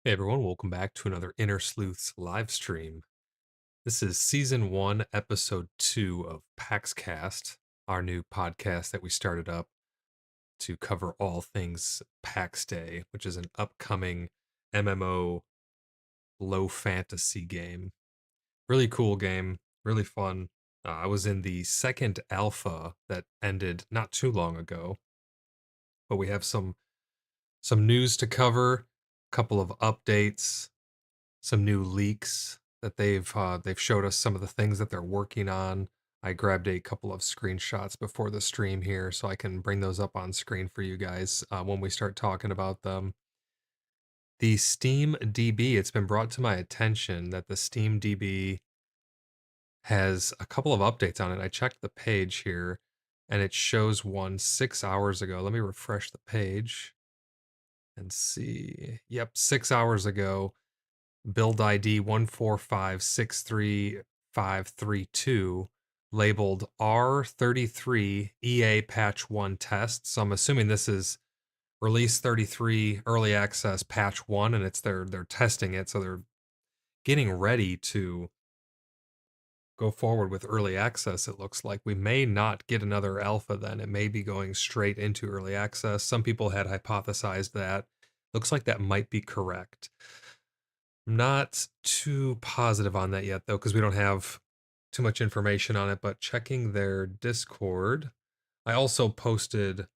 Hey everyone, welcome back to another Inner Sleuths live stream. This is season 1, episode 2 of PaxCast, our new podcast that we started up to cover all things PAX Day, which is an upcoming MMO low fantasy game. Really cool game, really fun. I was in the second alpha that ended not too long ago, but we have some news to cover, a couple of updates, some new leaks that they've showed us some of the things that they're working on. I grabbed a couple of screenshots before the stream here so I can bring those up on screen for you guys when we start talking about them. The Steam DB, it's been brought to my attention that the Steam DB has a couple of updates on it. I checked the page here and it shows one 6 hours ago. Let me refresh the page and see. Yep, 6 hours ago build ID 145635532 labeled R33 EA patch 1 test. So I'm assuming this is release 33 early access patch 1 and it's they're testing it, so they're getting ready to go forward with early access. It looks like we may not get another alpha then. It may be going straight into early access. Some people had hypothesized that. Looks like that might be correct. Not too positive on that yet, though, because we don't have too much information on it, but checking their Discord. I also posted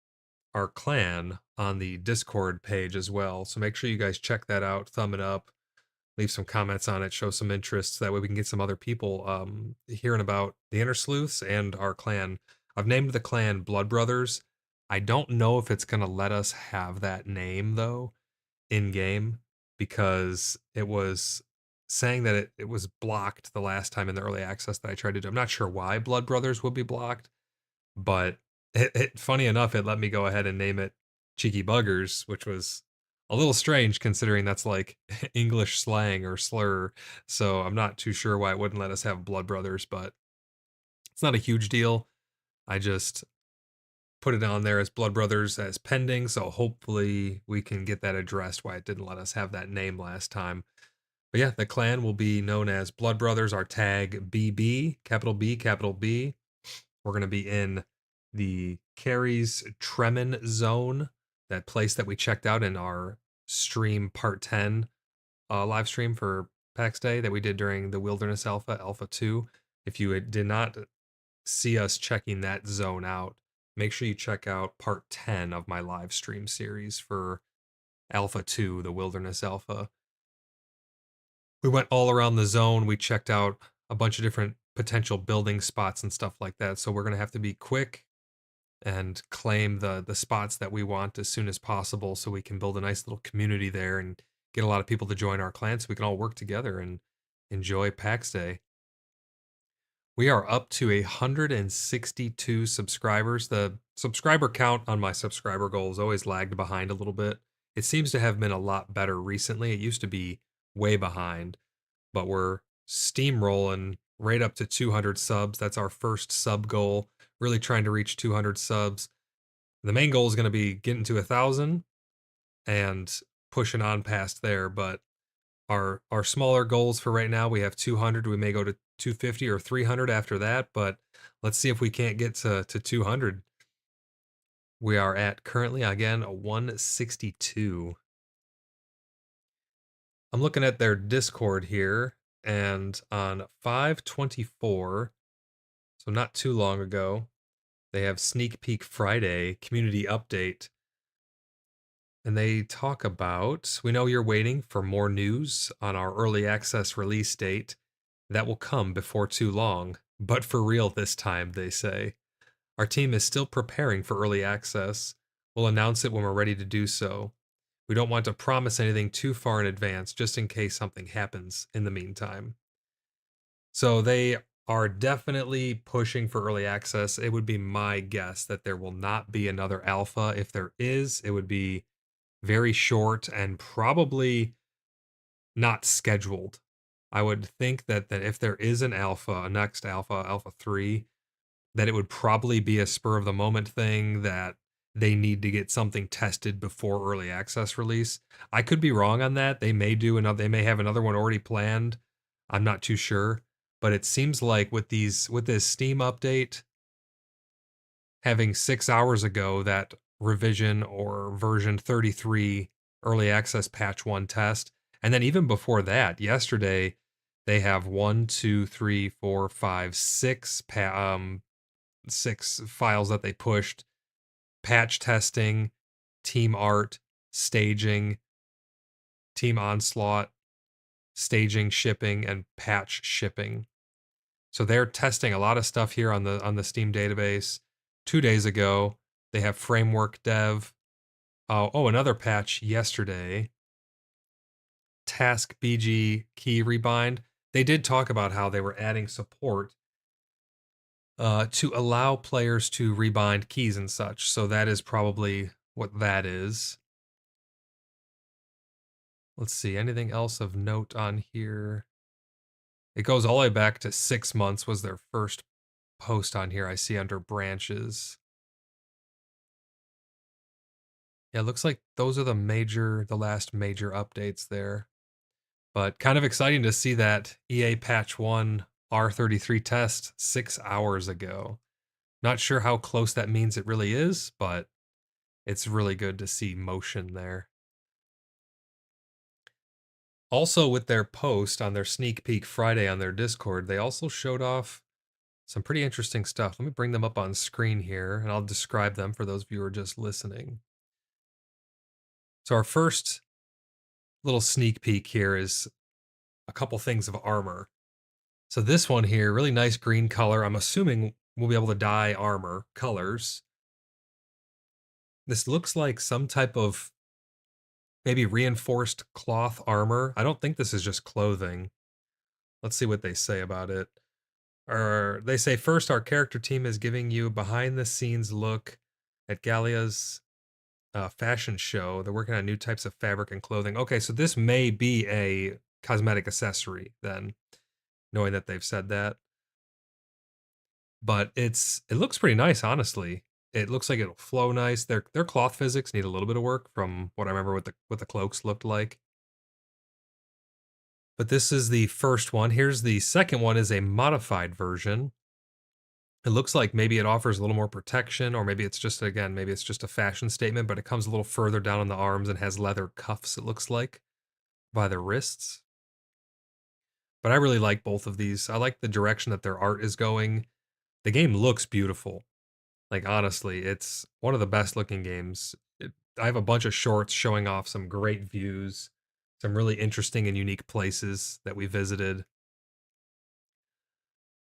our clan on the Discord page as well, so make sure you guys check that out, thumb it up, leave some comments on it, show some interest, so that way we can get some other people hearing about the Inner Sleuths and our clan. I've named the clan Blood Brothers. I don't know if it's going to let us have that name, though, in game, because it was saying that it was blocked the last time in the early access that I tried to do. I'm not sure why Blood Brothers would be blocked, but funny enough, it let me go ahead and name it Cheeky Buggers, which was a little strange considering that's like English slang or slur. So I'm not too sure why it wouldn't let us have Blood Brothers, but it's not a huge deal. I just put it on there as Blood Brothers as pending, so hopefully we can get that addressed why it didn't let us have that name last time. But yeah, the clan will be known as Blood Brothers. Our tag BB, capital B, capital B. We're going to be in the Carrie's Tremin zone, that place that we checked out in our stream part 10 live stream for PAX Day that we did during the Wilderness Alpha, Alpha 2. If you did not see us checking that zone out, make sure you check out part 10 of my live stream series for Alpha 2, the Wilderness Alpha. We went all around the zone. We checked out a bunch of different potential building spots and stuff like that. So we're going to have to be quick and claim the spots that we want as soon as possible so we can build a nice little community there and get a lot of people to join our clan so we can all work together and enjoy PAX Day. We are up to 162 subscribers. The subscriber count on my subscriber goal has always lagged behind a little bit. It seems to have been a lot better recently. It used to be way behind, but we're steamrolling right up to 200 subs. That's our first sub goal. Really trying to reach 200 subs. The main goal is going to be getting to 1,000 and pushing on past there, but our smaller goals for right now, we have 200. We may go to 250 or 300 after that, but let's see if we can't get to 200. We are at currently, again, a 162. I'm looking at their Discord here, and on 5/24, so not too long ago, they have Sneak Peek Friday community update. And they talk about, we know you're waiting for more news on our early access release date. That will come before too long, but for real this time, they say. Our team is still preparing for early access. We'll announce it when we're ready to do so. We don't want to promise anything too far in advance, just in case something happens in the meantime. So they are definitely pushing for early access. It would be my guess that there will not be another alpha. If there is, it would be very short and probably not scheduled. I would think that if there is an alpha, a next alpha, alpha 3, that it would probably be a spur of the moment thing that they need to get something tested before early access release. I could be wrong on that. They may do another, they may have another one already planned. I'm not too sure, but it seems like with this Steam update having 6 hours ago that revision or version 33 early access patch 1 test, and then even before that, yesterday they have 1, 2, 3, 4, 5, 6 6 files that they pushed: patch testing, team art, staging, team onslaught, staging shipping, and patch shipping. So they're testing a lot of stuff here on the Steam database. 2 days ago, they have framework dev. Another patch yesterday. Task BG key rebind. They did talk about how they were adding support to allow players to rebind keys and such. So that is probably what that is. Let's see, anything else of note on here? It goes all the way back to 6 months was their first post on here. I see under branches. Yeah, it looks like those are the last major updates there. But kind of exciting to see that EA Patch 1 R33 test 6 hours ago. Not sure how close that means it really is, but it's really good to see motion there. Also, with their post on their sneak peek Friday on their Discord, they also showed off some pretty interesting stuff. Let me bring them up on screen here, and I'll describe them for those of you who are just listening. So our first little sneak peek here is a couple things of armor. So this one here, really nice green color. I'm assuming we'll be able to dye armor colors. This looks like some type of maybe reinforced cloth armor. I don't think this is just clothing. Let's see what they say about it. Or they say, first, our character team is giving you a behind the scenes look at Gallia's fashion show. They're working on new types of fabric and clothing. Okay, so this may be a cosmetic accessory then, knowing that they've said that. But it looks pretty nice, honestly. It looks like it'll flow nice. Their cloth physics need a little bit of work from what I remember what the cloaks looked like. But this is the first one. Here's the second one, is a modified version. It looks like maybe it offers a little more protection, or maybe it's just, again, maybe it's just a fashion statement, but it comes a little further down on the arms and has leather cuffs, it looks like, by the wrists. But I really like both of these. I like the direction that their art is going. The game looks beautiful. Like, honestly, it's one of the best looking games. I have a bunch of shorts showing off some great views, some really interesting and unique places that we visited.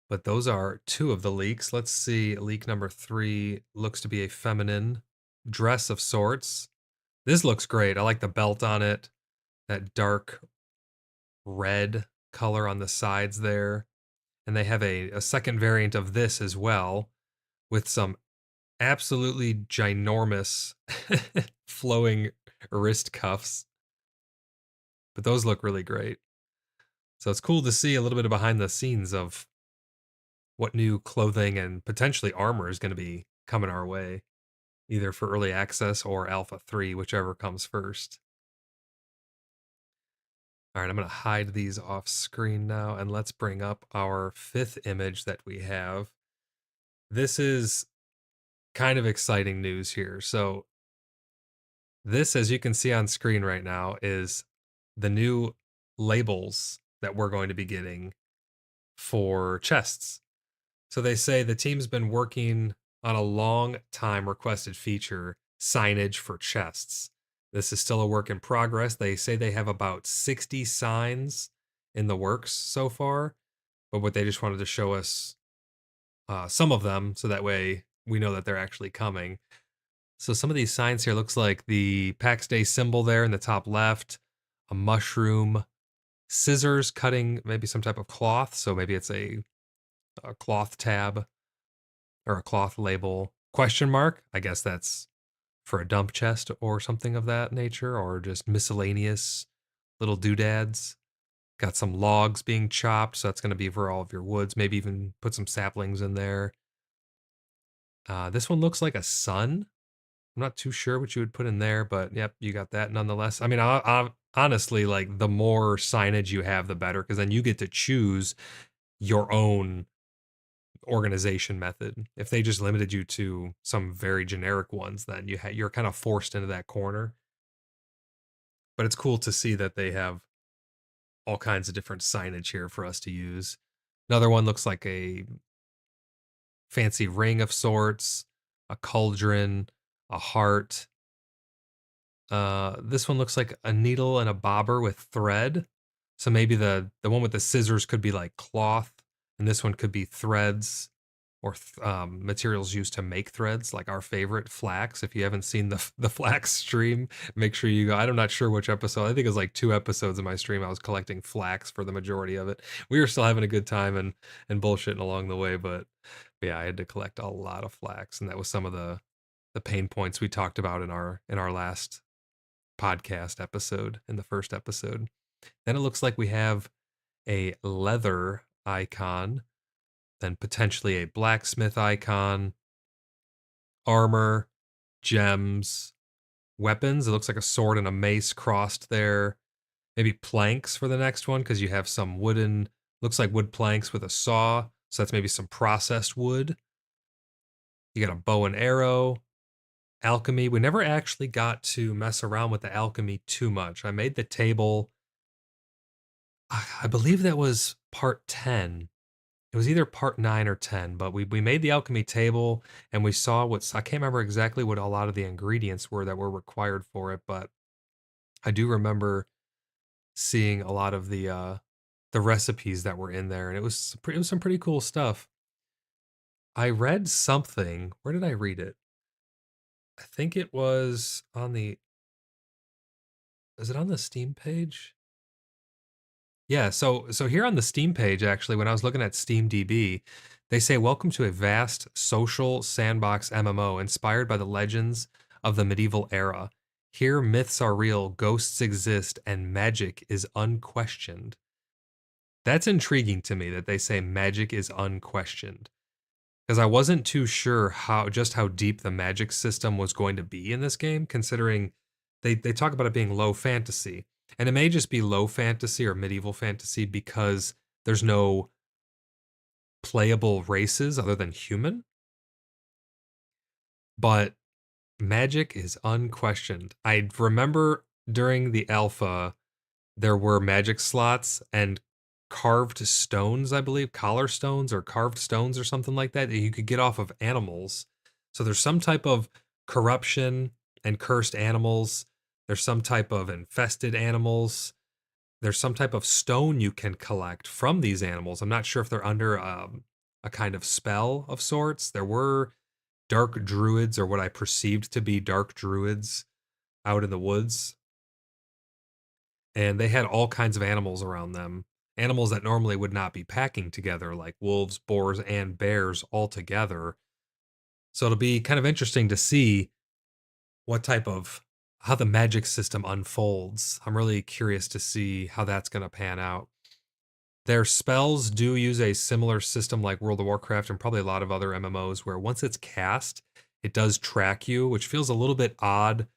But those are 2 of the leaks. Let's see, leak number 3 looks to be a feminine dress of sorts. This looks great. I like the belt on it, that dark red color on the sides there. And they have a second variant of this as well, with some absolutely ginormous flowing wrist cuffs. But those look really great. So it's cool to see a little bit of behind the scenes of what new clothing and potentially armor is going to be coming our way, either for early access or Alpha 3, whichever comes first. All right, I'm going to hide these off screen now, and let's bring up our 5th image that we have. This is kind of exciting news here. So this, as you can see on screen right now, is the new labels that we're going to be getting for chests. So they say the team's been working on a long time requested feature, signage for chests. This is still a work in progress. They say they have about 60 signs in the works so far, but what they just wanted to show us some of them so that way we know that they're actually coming. So some of these signs here looks like the PAX Day symbol there in the top left, a mushroom, scissors cutting maybe some type of cloth. So maybe it's a cloth tab or a cloth label, question mark. I guess that's for a dump chest or something of that nature, or just miscellaneous little doodads. Got some logs being chopped, so that's going to be for all of your woods. Maybe even put some saplings in there. This one looks like a sun. I'm not too sure what you would put in there, but yep, you got that nonetheless. I mean, honestly, like the more signage you have, the better, because then you get to choose your own organization method. If they just limited you to some very generic ones, then you're kind of forced into that corner. But it's cool to see that they have all kinds of different signage here for us to use. Another one looks like a fancy ring of sorts, a cauldron, a heart. This one looks like a needle and a bobber with thread. So maybe the one with the scissors could be like cloth, and this one could be threads or materials used to make threads, like our favorite flax. If you haven't seen the flax stream, make sure you go. I'm not sure which episode. I think it was like 2 episodes of my stream. I was collecting flax for the majority of it. We were still having a good time and bullshitting along the way, but yeah, I had to collect a lot of flax, and that was some of the pain points we talked about in our last podcast episode, in the first episode. Then it looks like we have a leather icon, then potentially a blacksmith icon, armor, gems, weapons. It looks like a sword and a mace crossed there. Maybe planks for the next one, because you have some wooden, looks like wood planks with a saw. So that's maybe some processed wood. You got a bow and arrow, alchemy. We never actually got to mess around with the alchemy too much. I made the table. I believe that was part 10. It was either part 9 or 10, but we made the alchemy table and we saw I can't remember exactly what a lot of the ingredients were that were required for it, but I do remember seeing a lot of the recipes that were in there, and it was some pretty cool stuff. I read something. Where did I read it? I think it was on the is it on the Steam page? Yeah, so here on the Steam page, actually, when I was looking at SteamDB, they say, "Welcome to a vast social sandbox MMO inspired by the legends of the medieval era. Here, myths are real, ghosts exist, and magic is unquestioned." That's intriguing to me that they say magic is unquestioned, because I wasn't too sure how deep the magic system was going to be in this game, considering they talk about it being low fantasy. And it may just be low fantasy or medieval fantasy because there's no playable races other than human. But magic is unquestioned. I remember during the alpha, there were magic slots and carved stones, I believe, collar stones or carved stones or something like that you could get off of animals. So there's some type of corruption and cursed animals. There's some type of infested animals. There's some type of stone you can collect from these animals. I'm not sure if they're under a kind of spell of sorts. There were dark druids, or what I perceived to be dark druids, out in the woods, and they had all kinds of animals around them. Animals that normally would not be packing together, like wolves, boars, and bears all together. So it'll be kind of interesting to see what type of how the magic system unfolds. I'm really curious to see how that's going to pan out. Their spells do use a similar system like World of Warcraft and probably a lot of other MMOs, where once it's cast, it does track you, which feels a little bit odd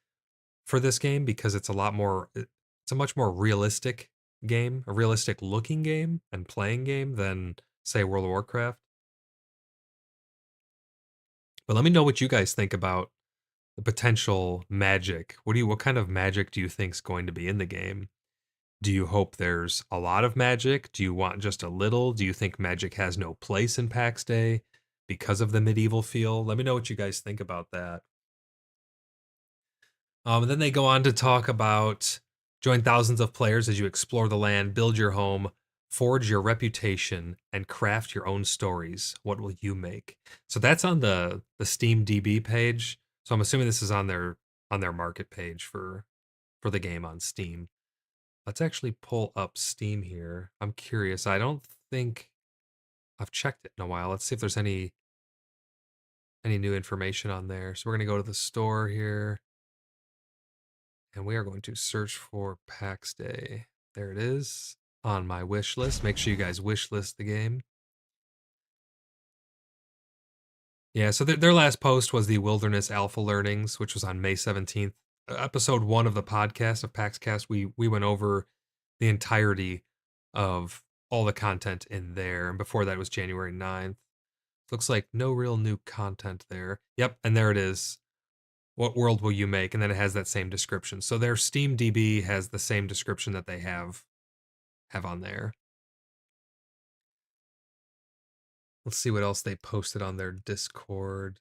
for this game because it's a much more realistic game, a realistic looking game and playing game than, say, World of Warcraft. But let me know what you guys think about the potential magic. What kind of magic do you think is going to be in the game? Do you hope there's a lot of magic? Do you want just a little? Do you think magic has no place in PAX Day because of the medieval feel? Let me know what you guys think about that. And then they go on to talk about join thousands of players as you explore the land, build your home, forge your reputation, and craft your own stories. What will you make? So that's on the Steam DB page. So I'm assuming this is on their market page for the game on Steam. Let's actually pull up Steam here. I'm curious. I don't think I've checked it in a while. Let's see if there's any new information on there. So we're gonna go to the store here, and we are going to search for PAX Day. There it is on my wish list. Make sure you guys wish list the game. Yeah, so their last post was the Wilderness Alpha Learnings, which was on May 17th. Episode 1 of the podcast of PaxCast, we went over the entirety of all the content in there. And before that was January 9th. Looks like no real new content there. Yep, and there it is. What world will you make? And then it has that same description. So their Steam DB has the same description that they have on there. Let's see what else they posted on their Discord.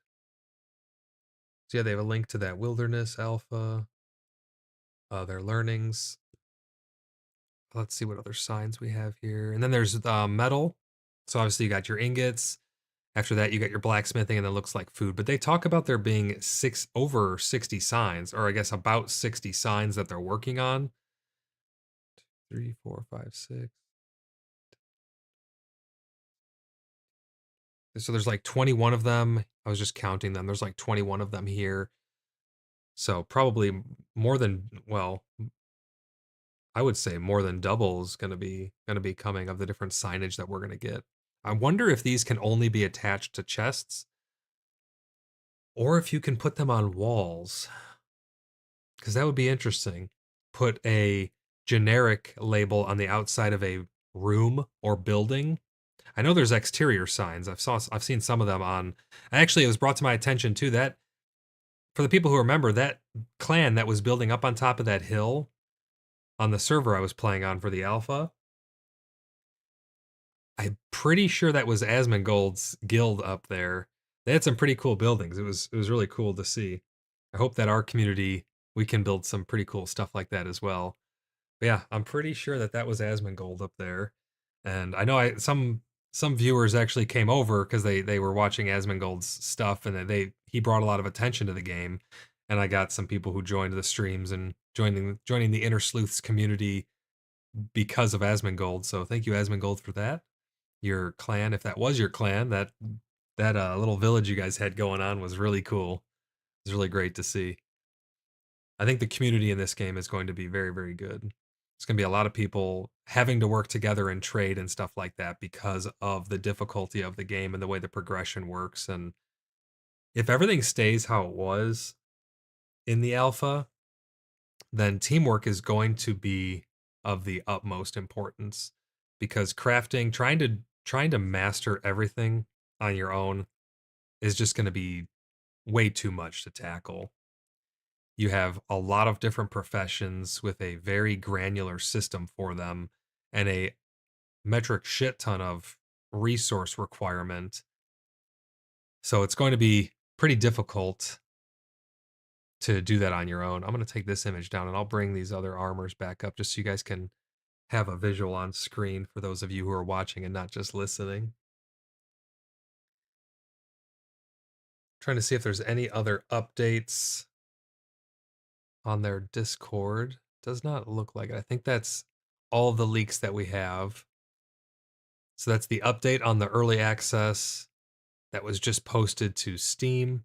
So yeah, they have a link to that Wilderness Alpha, their learnings. Let's see what other signs we have here. And then there's metal. So obviously you got your ingots. After that, you got your blacksmithing, and it looks like food. But they talk about there being over 60 signs, or I guess about 60 signs that they're working on. 3, 4, 5, 6. So there's like 21 of them. I was just counting them. There's like 21 of them here. So probably more than, well, I would say more than double is going to be coming of the different signage that we're going to get. I wonder if these can only be attached to chests or if you can put them on walls, because that would be interesting. Put a generic label on the outside of a room or building. I know there's exterior signs. I've seen some of them on. Actually, it was brought to my attention too that for the people who remember, that clan that was building up on top of that hill on the server I was playing on for the alpha, I'm pretty sure that was Asmongold's guild up there. They had some pretty cool buildings. It was really cool to see. I hope that our community, we can build some pretty cool stuff like that as well. But yeah, I'm pretty sure that that was Asmongold up there. And I know some viewers actually came over because they were watching Asmongold's stuff, and he brought a lot of attention to the game. And I got some people who joined the streams and joining the Inner Sleuths community because of Asmongold. So thank you, Asmongold, for that. Your clan, if that was your clan, that little village you guys had going on was really cool. It was really great to see. I think the community in this game is going to be very, very good. It's going to be a lot of people having to work together and trade and stuff like that because of the difficulty of the game and the way the progression works. And if everything stays how it was in the alpha, then teamwork is going to be of the utmost importance, because crafting, trying to master everything on your own is just going to be way too much to tackle. You have a lot of different professions with a very granular system for them and a metric shit ton of resource requirement. So it's going to be pretty difficult to do that on your own. I'm going to take this image down and I'll bring these other armors back up just so you guys can have a visual on screen for those of you who are watching and not just listening. Trying to see if there's any other updates on their Discord. Does not look like it. I think that's all the leaks that we have. So that's the update on the early access that was just posted to Steam,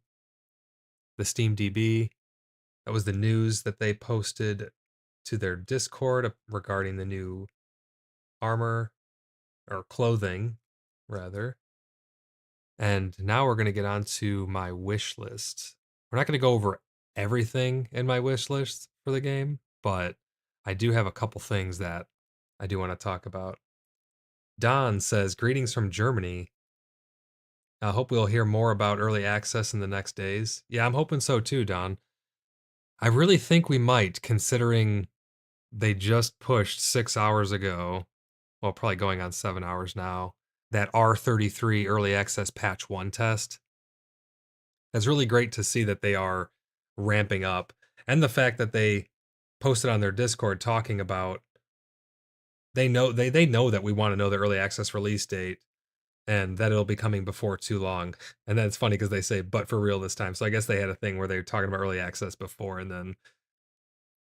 the Steam DB. That was the news that they posted to their Discord regarding the new armor, or clothing, rather. And now we're going to get on to my wish list. We're not going to go over everything in my wish list for the game, but I do have a couple things that I do want to talk about. Don says, greetings from Germany. I hope we'll hear more about early access in the next days. Yeah, I'm hoping so too, Don. I really think we might, considering they just pushed 6 hours ago, well, probably going on 7 hours now, that R33 early access patch 1 test. It's really great to see that they are ramping up, and the fact that they posted on their Discord talking about they know that we want to know the early access release date and that it'll be coming before too long. And then it's funny because they say but for real this time. So I guess they had a thing where they were talking about early access before and then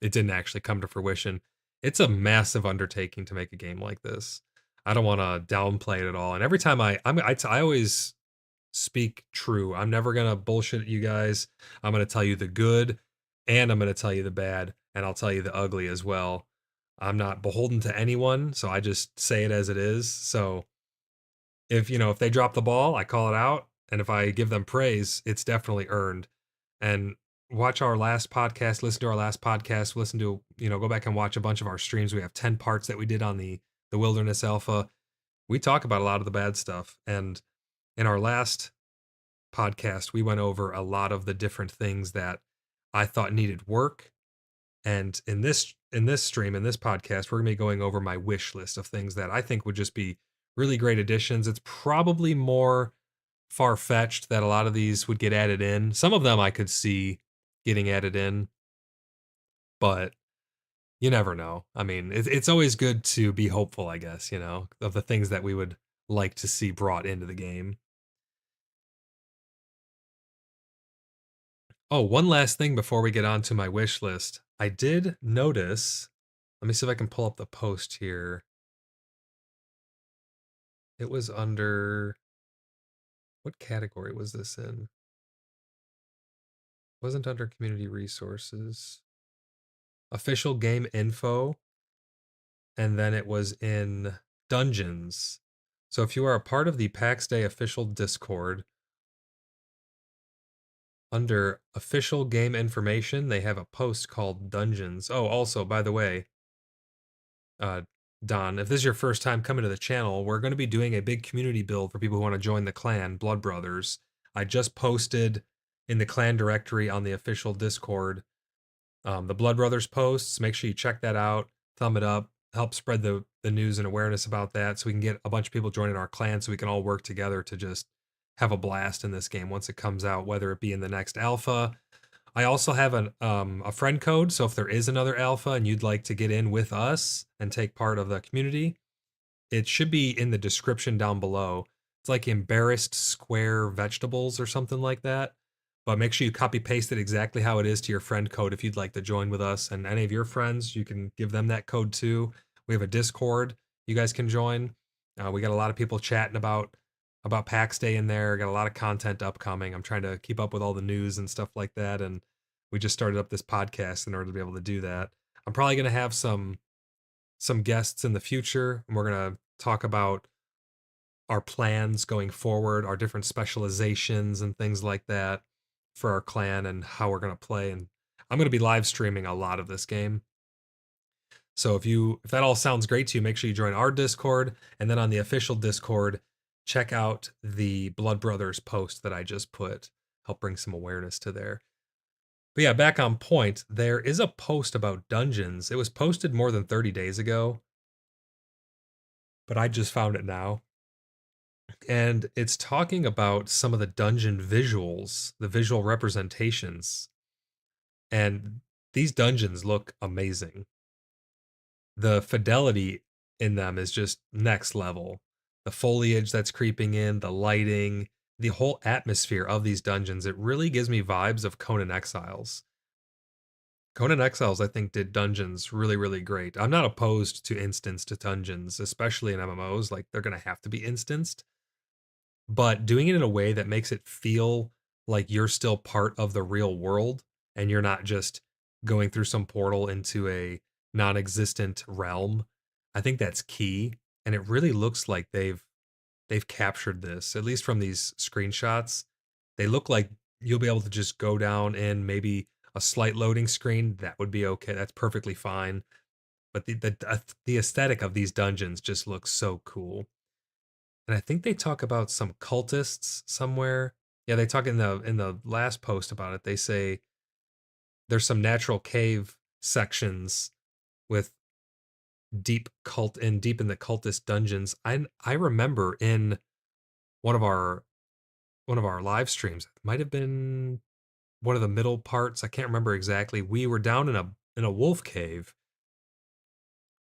it didn't actually come to fruition. It's a massive undertaking to make a game like this. I don't want to downplay it at all. And every time I always speak true. I'm never going to bullshit you guys. I'm going to tell you the good and I'm going to tell you the bad, and I'll tell you the ugly as well. I'm not beholden to anyone, so I just say it as it is. So if they drop the ball, I call it out, And if I give them praise, it's definitely earned. And watch our last podcast, listen to our last podcast, listen to, go back and watch a bunch of our streams. We have 10 parts that we did on the Wilderness Alpha. We talk about a lot of the bad stuff. And in our last podcast, we went over a lot of the different things that I thought needed work. And in this stream, in this podcast, we're gonna be going over my wish list of things that I think would just be really great additions. It's probably more far-fetched that a lot of these would get added in. Some of them I could see getting added in, but you never know. I mean, it's always good to be hopeful, I guess, of the things that we would like to see brought into the game. Oh, one last thing before we get on to my wish list. I did notice, let me see if I can pull up the post here. It was under, what category was this in? It wasn't under community resources. Official game info, and then it was in dungeons. So if you are a part of the PAX Day official Discord, under official game information, they have a post called Dungeons. Oh, also, by the way, Don, if this is your first time coming to the channel, we're going to be doing a big community build for people who want to join the clan, Blood Brothers. I just posted in the clan directory on the official Discord the Blood Brothers posts. Make sure you check that out, thumb it up, help spread the news and awareness about that so we can get a bunch of people joining our clan so we can all work together to just have a blast in this game once it comes out, whether it be in the next alpha. I also have a friend code, so if there is another alpha and you'd like to get in with us and take part of the community, it should be in the description down below. It's like embarrassed square vegetables or something like that. But make sure you copy paste it exactly how it is to your friend code if you'd like to join with us. And any of your friends, you can give them that code too. We have a Discord you guys can join. We got a lot of people chatting about PAX Day in there. Got a lot of content upcoming. I'm trying to keep up with all the news and stuff like that. And we just started up this podcast in order to be able to do that. I'm probably going to have some guests in the future, and we're going to talk about our plans going forward, our different specializations and things like that for our clan and how we're going to play. And I'm going to be live streaming a lot of this game. So if that all sounds great to you, make sure you join our Discord, and then on the official Discord, check out the Blood Brothers post that I just put. Help bring some awareness to there. But yeah, back on point, there is a post about dungeons. It was posted more than 30 days ago, but I just found it now. And it's talking about some of the dungeon visuals, the visual representations. And these dungeons look amazing. The fidelity in them is just next level. The foliage that's creeping in, the lighting, the whole atmosphere of these dungeons, it really gives me vibes of Conan Exiles. Conan Exiles, I think, did dungeons really, really great. I'm not opposed to instanced dungeons, especially in MMOs. Like, they're going to have to be instanced. But doing it in a way that makes it feel like you're still part of the real world and you're not just going through some portal into a non-existent realm, I think that's key. And it really looks like they've captured this, at least from these screenshots. They look like you'll be able to just go down in maybe a slight loading screen. That would be okay. That's perfectly fine. But the aesthetic of these dungeons just looks so cool. And I think they talk about some cultists somewhere. Yeah, they talk in the last post about it. They say there's some natural cave sections with deep in the cultist dungeons. I remember in one of our live streams, it might have been one of the middle parts. I can't remember exactly. We were down in a wolf cave.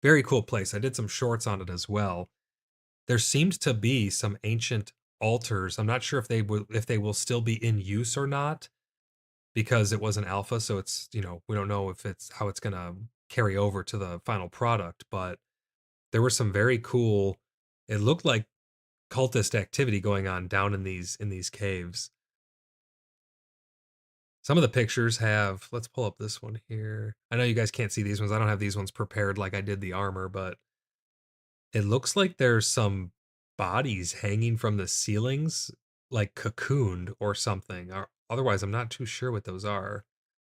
Very cool place. I did some shorts on it as well. There seems to be some ancient altars. I'm not sure if they will still be in use or not, because it was an alpha, so it's, we don't know if it's how it's going to carry over to the final product, but there was some very cool, it looked like cultist activity going on down in these caves. Some of the pictures have, let's pull up this one here. I know you guys can't see these ones. I don't have these ones prepared like I did the armor, but it looks like there's some bodies hanging from the ceilings like cocooned or something. Or otherwise, I'm not too sure what those are.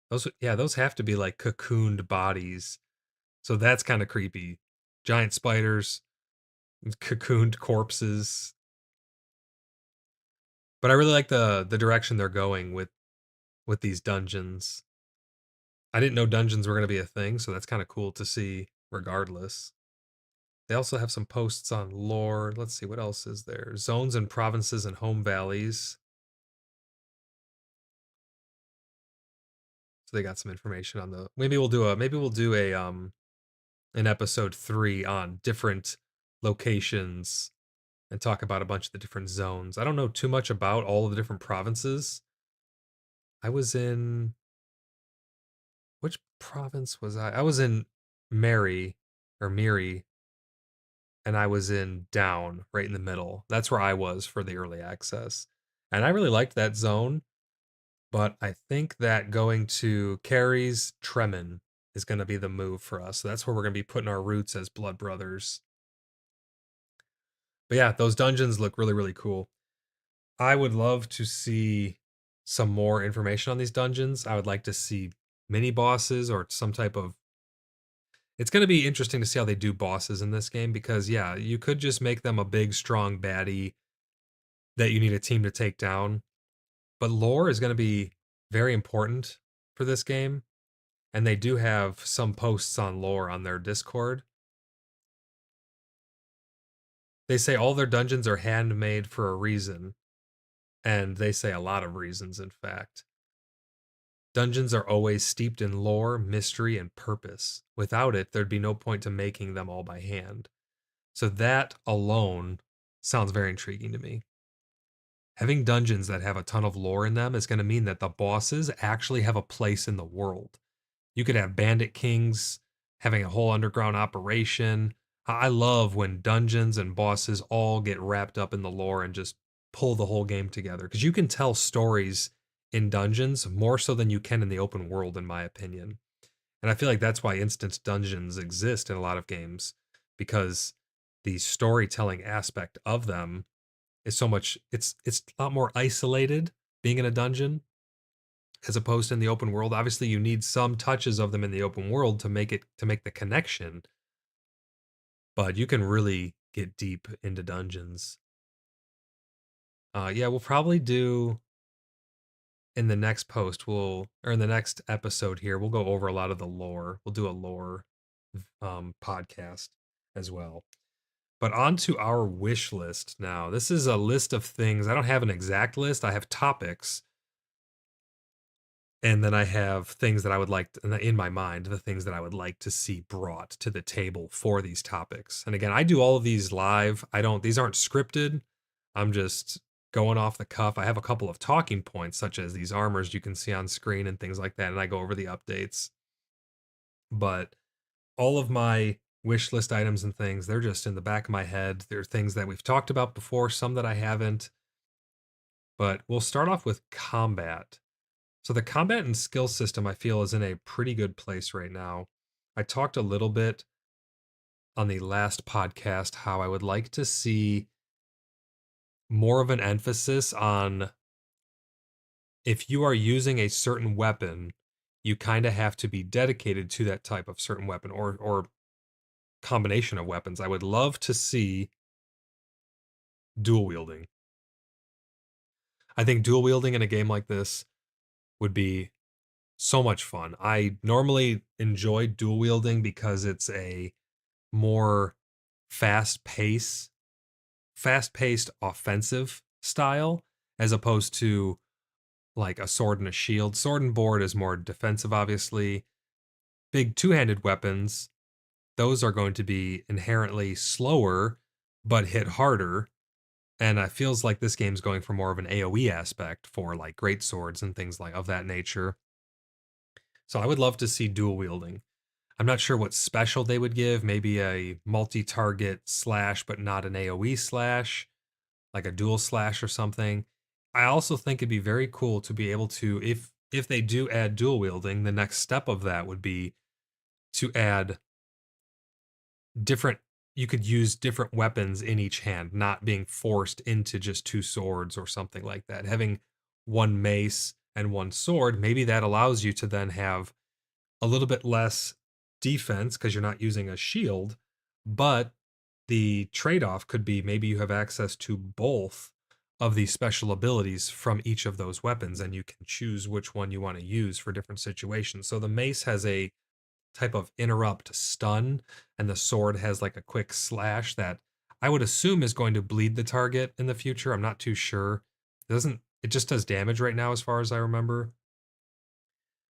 Those have to be like cocooned bodies. So that's kind of creepy. Giant spiders, cocooned corpses. But I really like the direction they're going with these dungeons. I didn't know dungeons were going to be a thing, so that's kind of cool to see regardless. They also have some posts on lore. Let's see, what else is there? Zones and provinces and home valleys. So they got some information on the. Maybe we'll do a an episode 3 on different locations and talk about a bunch of the different zones. I don't know too much about all of the different provinces. I was in which province was I? I was in Mary or Miri, and I was in Down, right in the middle. That's where I was for the early access. And I really liked that zone, but I think that going to Carrie's Tremin is going to be the move for us. So that's where we're going to be putting our roots as blood brothers. But yeah, those dungeons look really, really cool. I would love to see some more information on these dungeons. I would like to see mini bosses or some type of. It's going to be interesting to see how they do bosses in this game because, yeah, you could just make them a big, strong baddie that you need a team to take down. But lore is going to be very important for this game. And they do have some posts on lore on their Discord. They say all their dungeons are handmade for a reason. And they say a lot of reasons, in fact. Dungeons are always steeped in lore, mystery, and purpose. Without it, there'd be no point to making them all by hand. So that alone sounds very intriguing to me. Having dungeons that have a ton of lore in them is going to mean that the bosses actually have a place in the world. You could have bandit kings having a whole underground operation. I love when dungeons and bosses all get wrapped up in the lore and just pull the whole game together because you can tell stories in dungeons more so than you can in the open world, in my opinion. And I feel like that's why instant dungeons exist in a lot of games because the storytelling aspect of them is so much. It's a lot more isolated being in a dungeon as opposed to in the open world. Obviously, you need some touches of them in the open world to make the connection, but you can really get deep into dungeons. Yeah, we'll probably do in the next post. Or in the next episode here, we'll go over a lot of the lore. We'll do a lore podcast as well. But on to our wish list now. This is a list of things. I don't have an exact list. I have topics. And then I have things that I would like in my mind, the things that I would like to see brought to the table for these topics. And again, I do all of these live. These aren't scripted. I'm just going off the cuff. I have a couple of talking points, such as these armors you can see on screen and things like that. And I go over the updates. But all of my wish list items and things, they're just in the back of my head. They're things that we've talked about before, some that I haven't. But we'll start off with combat. So the combat and skill system, I feel, is in a pretty good place right now. I talked a little bit on the last podcast how I would like to see more of an emphasis on if you are using a certain weapon, you kind of have to be dedicated to that type of certain weapon or combination of weapons. I would love to see dual wielding. I think dual wielding in a game like this would be so much fun. I normally enjoy dual wielding because it's a more fast-paced offensive style as opposed to like a sword and a shield. Sword and board is more defensive, obviously. Big two-handed weapons, those are going to be inherently slower but hit harder. And it feels like this game's going for more of an AoE aspect for like great swords and things like of that nature. So I would love to see dual wielding. I'm not sure what special they would give. Maybe a multi-target slash, but not an AoE slash, like a dual slash or something. I also think it'd be very cool to be able to, if they do add dual wielding, the next step of that would be to add different. you could use different weapons in each hand, not being forced into just two swords or something like that. Having one mace and one sword, maybe that allows you to then have a little bit less defense because you're not using a shield, but the trade-off could be maybe you have access to both of these special abilities from each of those weapons, and you can choose which one you want to use for different situations. So the mace has a type of interrupt stun, and the sword has like a quick slash that I would assume is going to bleed the target in the future. I'm not too sure. It just does damage right now as far as I remember.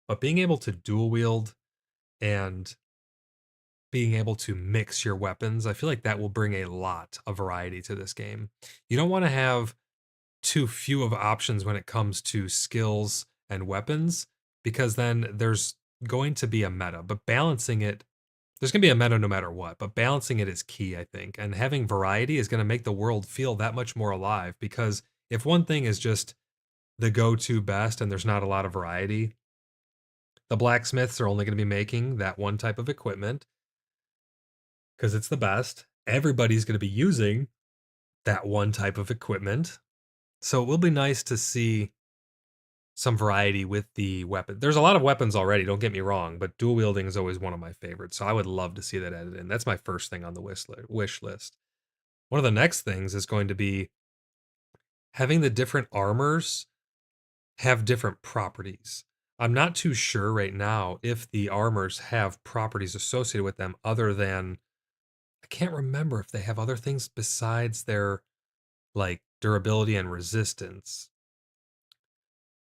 But being able to dual wield and being able to mix your weapons, I feel like that will bring a lot of variety to this game. You don't want to have too few of options when it comes to skills and weapons, because then there's going to be a meta, but balancing it, there's going to be a meta no matter what, but balancing it is key, I think. And having variety is going to make the world feel that much more alive, because if one thing is just the go-to best and there's not a lot of variety, the blacksmiths are only going to be making that one type of equipment because it's the best. Everybody's going to be using that one type of equipment. So it will be nice to see some variety with the weapon. There's a lot of weapons already, don't get me wrong, but dual wielding is always one of my favorites. So I would love to see that added in. That's my first thing on the wish list. One of the next things is going to be having the different armors have different properties. I'm not too sure right now if the armors have properties associated with them other than, I can't remember if they have other things besides their like durability and resistance,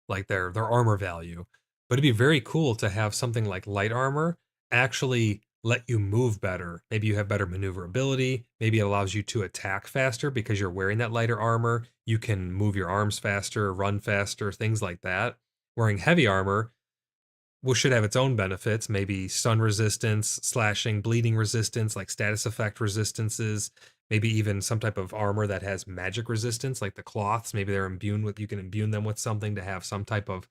like their armor value. But it'd be very cool to have something like light armor actually let you move better. Maybe you have better maneuverability. Maybe it allows you to attack faster because you're wearing that lighter armor. You can move your arms faster, run faster, things like that. Wearing heavy armor should have its own benefits, maybe stun resistance, slashing, bleeding resistance, like status effect resistances, maybe even some type of armor that has magic resistance, like the cloths. Maybe they're imbued with, you can imbue them with something to have some type of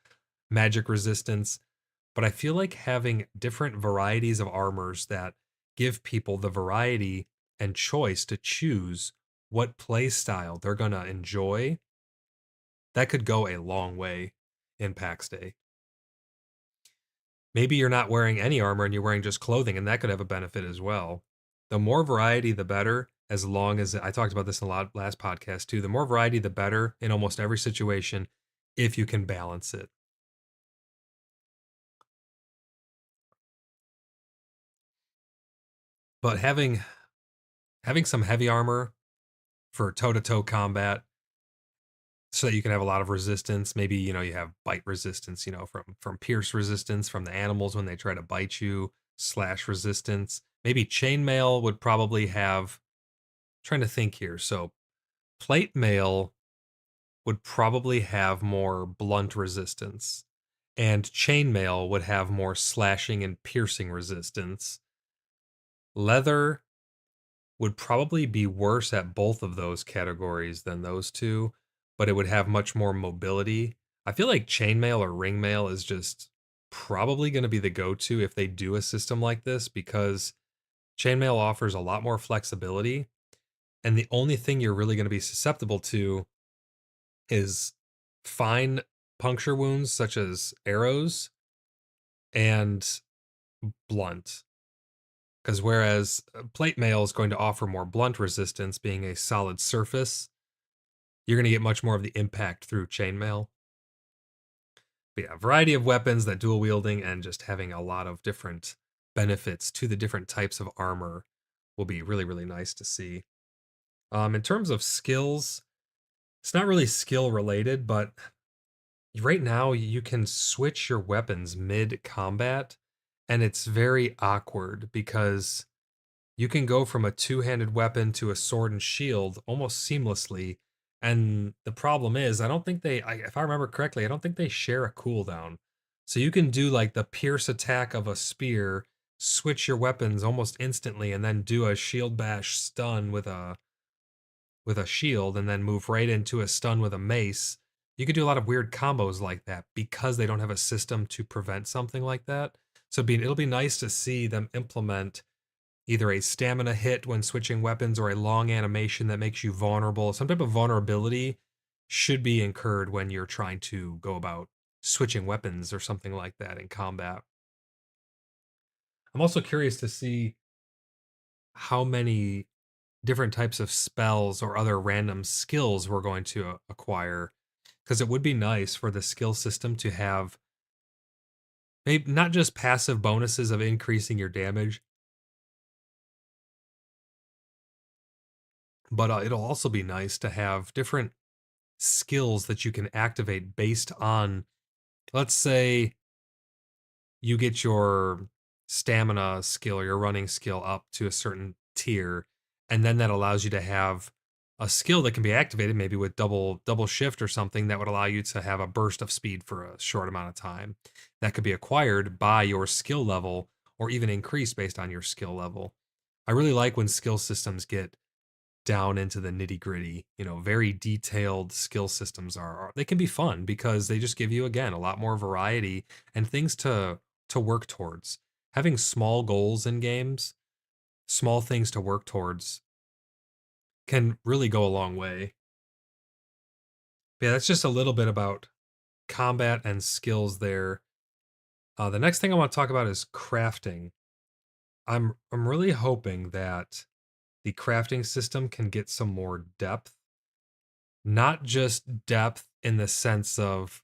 magic resistance. But I feel like having different varieties of armors that give people the variety and choice to choose what play style they're going to enjoy, that could go a long way in PAX Day. Maybe you're not wearing any armor and you're wearing just clothing, and that could have a benefit as well. The more variety, the better, as long as I talked about this in a lot last podcast too. The more variety, the better in almost every situation if you can balance it. But having some heavy armor for toe-to-toe combat so that you can have a lot of resistance. Maybe, you know, you have bite resistance, you know, from pierce resistance from the animals when they try to bite you, slash resistance. Maybe chainmail would probably have, trying to think here. So plate mail would probably have more blunt resistance, and chainmail would have more slashing and piercing resistance. Leather would probably be worse at both of those categories than those two, but it would have much more mobility. I feel like chainmail or ringmail is just probably going to be the go-to if they do a system like this, because chainmail offers a lot more flexibility, and the only thing you're really going to be susceptible to is fine puncture wounds such as arrows and blunt. Because whereas plate mail is going to offer more blunt resistance, being a solid surface, you're going to get much more of the impact through chainmail. But yeah, variety of weapons, that dual wielding, and just having a lot of different benefits to the different types of armor will be really, really nice to see. In terms of skills, it's not really skill related, but right now you can switch your weapons mid combat, and it's very awkward because you can go from a two-handed weapon to a sword and shield almost seamlessly. And the problem is, I don't think if I remember correctly, I don't think they share a cooldown. So you can do like the pierce attack of a spear, switch your weapons almost instantly, and then do a shield bash stun with a shield, and then move right into a stun with a mace. You could do a lot of weird combos like that because they don't have a system to prevent something like that. So it'll be nice to see them implement either a stamina hit when switching weapons or a long animation that makes you vulnerable. Some type of vulnerability should be incurred when you're trying to go about switching weapons or something like that in combat. I'm also curious to see how many different types of spells or other random skills we're going to acquire, because it would be nice for the skill system to have maybe not just passive bonuses of increasing your damage, but it'll also be nice to have different skills that you can activate based on, let's say, you get your stamina skill or your running skill up to a certain tier, and then that allows you to have a skill that can be activated maybe with double shift or something that would allow you to have a burst of speed for a short amount of time that could be acquired by your skill level or even increased based on your skill level. I really like when skill systems get down into the nitty gritty. Very detailed skill systems they can be fun because they just give you, again, a lot more variety and things to work towards. Having small goals in games, small things to work towards, can really go a long way. But yeah, that's just a little bit about combat and skills there. The next thing I want to talk about is crafting. I'm really hoping that the crafting system can get some more depth. Not just depth in the sense of,